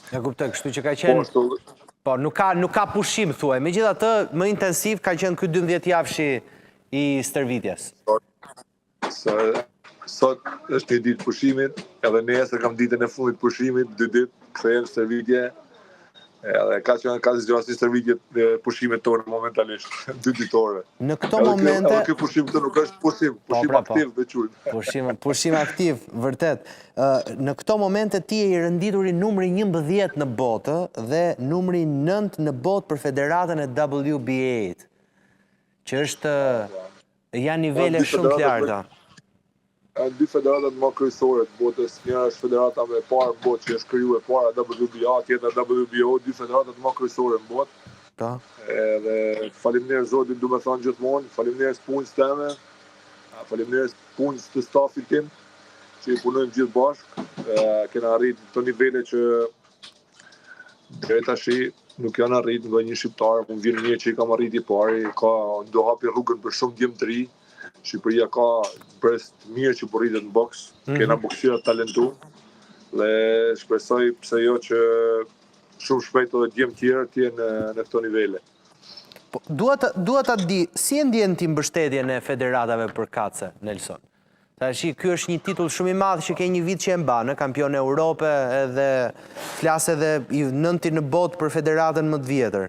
E kuptoj, kështu që ka qenë... Po, nuk ka pushim, thuaj. Megjithatë, më intensiv ka qenë ky 12 javëshi i stërvitjes. Sot është një ditë pushimit, edhe nesër kam ditën e fundit pushimit, 2 ditë, kthehem stërvitje. Edhe ka zgjasë stërvitjet dhe pushimet tonë momentalisht, 2 ditore. Në këto momente... Edhe ky pushim të nuk është pushim aktiv veçur. Pushim aktiv, vërtet. Në këto momente ti e i rëndituri numri 11 në botë dhe numri 9 në botë për federatën e WBA-t, që është janë nivele shumë të larta. Janë 2 federatat më kryesore të botës, njëra është federata më e parë në botë që është krijuar para WBA, tjetra WBO, 2 federatat më kryesore në botë. Po. Edhe faleminderit Zotit, duhet të thonë gjithmonë, faleminderit punës tëme, faleminderit punës të stafit tim, që i punojmë gjithë bashkë, kena arritur këto nivele që deri tash nuk janë arritur nga një shqiptar, më vjen mirë që i kam arritur i pari, do hapi rrugën për shumë djemë të ri. Shqipëria ka brez mirë që po rritet në boks, kena boksira talentu, dhe shpresoj pse jo që shumë shpejt edhe djemë tjerë t'jenë në këto nivele. Dua ta di, si e ndjen ti mbështetjen e federatave për kace, Nelson? Tashi, ky është një titull shumë i madh që ke një vit që e mban, kampion e Europe, edhe flas edhe i 9 në botë për federatën më të vjetër.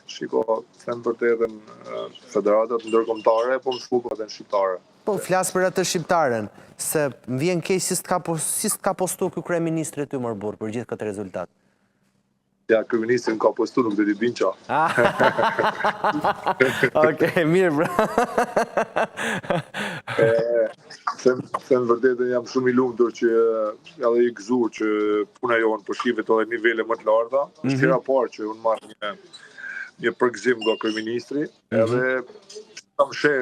Shiko, them vërtetën federatat ndërkombëtare, po më shkupa edhe në shqiptare. Po, flas për atë shqiptaren, se më vjen keq si s'ka postu ky kryeministri ty më burr për gjithë këtë rezultat. Ja, kryeministrin ka postu, nuk do t'i din qa. Okej, mirë, bro. Them vërtetën jam shumë i lumtur që edhe i gëzuar që puna jonë po shihet edhe nivele më të larta. Është hera parë që unë marr një përgëzim nga kryeministri, edhe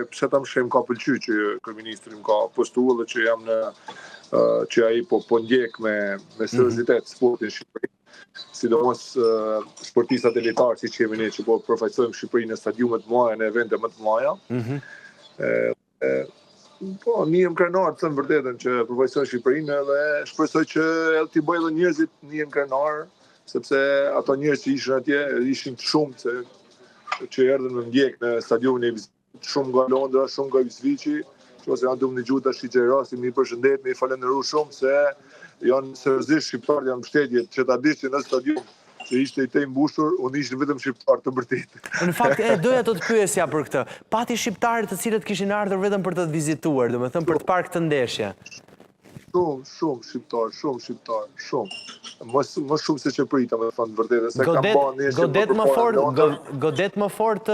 pse ta mshem ka pëlqyer që kryeministri më ka postuar dhe që jam që ai po ndjek me seriozitet sportin në Shqipëri, sidomos sportistat elitar siç kemi ne që po përfaqësojmë Shqipërinë në stadiume të mëdha, në evente më të mëdha. Po, nihem krenar të them vërtetën që përfaqësoj Shqipërinë dhe shpresoj që t'i bëj edhe njerëzit nihen krenar, sepse ato njerëz që ishin atje ishin të shumë që erdhën me ndjek në stadiumin e Vizitit, shumë nga Londra, shumë nga Ipswichi, ose janë duke dëgjuar tash që rastin më i përshëndet, më i falenderoj shumë se janë seriozisht shqiptar, janë mbështetje që ta dishin në stadium që ishte i tej mbushur, unë ishte vetëm shqiptar të vërtetë. Në fakt, doja të pyesja për këtë. Pati shqiptarë të cilët kishin ardhur vetëm për të vizituar, domethënë për të parë këtë ndeshje. Shumë shqiptar, shumë. Më shumë se që prita, me thënë vërtetë, se kam ba ndeshje Godet më fort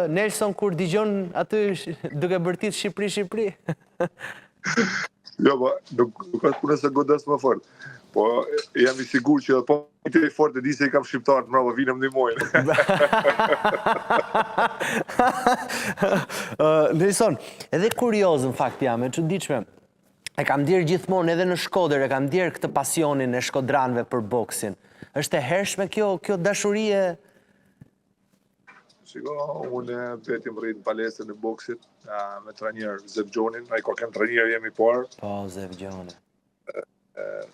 Nelson kur dëgjon aty duke bërtit Shqipëri. Jo, nuk është punë se godes më fort. Po jam i sigurt që po i fort e di se i kam shqiptar të mbrapa vinem ndihmojnë. Nelson, edhe kurioz në fakt jam, e çuditshme. E kam dirë gjithmonë edhe në Shkodër, e kam dirë këtë pasionin e shkodranëve për boksin. Është e hershme kjo dashurie? Shiko, unë vetëm rrit në palestër në boksit me trajner Zef Gjonin, ai ka qenë trajner jemi parë. Po, Zef Gjoni.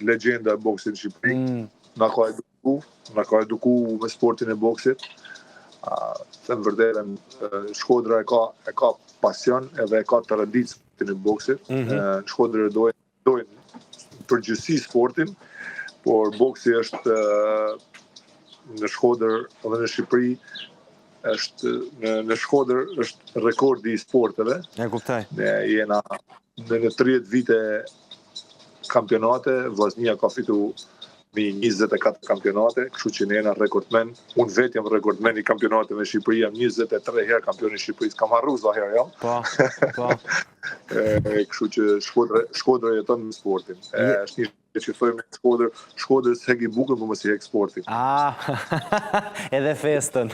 Legjenda e boksit në Shqipëri. Na ka eduku me sportin e boksit. Them vërtetën, Shkodra e ka pasion edhe e ka të rëndit sportin e boksit. Shkodra dojnë përgjithësi sportin, por boksi është në Shkodër edhe në Shqipëri, në Shkodër është rekordi i sporteve. E kuptoj. Ne jena në 30 vite kampionate, Vllaznia ka fitu me 24 kampionate, kështu që ne jena rekordmen. Unë vetë jam rekordmen i kampionateve në Shqipëri, jam 23 herë kampion i Shqipërisë, kam harru sa herë jam. Po. Kështu që Shkodra jeton me sportin. Është një që thojmë Shkodër s'hek i bukën, po mos i hek sportin. Edhe festën,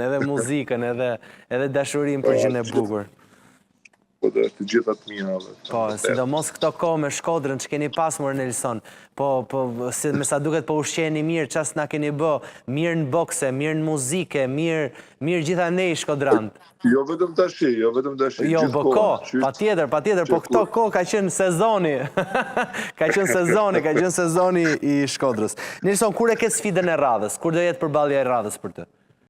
edhe muzikën, edhe dashurin për gjën e bukur. të gjitha të mira. Po, sidomos këto kohë me Shkodrën që keni pasur Nelson, po me sa duket po ushqeni mirë, çast na keni bë, mirë në bokse, mirë në muzike, mirë gjithandej Shkodrant. Jo vetëm tash. Jo, patjetër, po këto kohë ka qenë sezoni. Ka qenë sezoni i Shkodrës. Nelson, kur e ke sfidën e radhës? Kur do jetë përballja e radhës për të?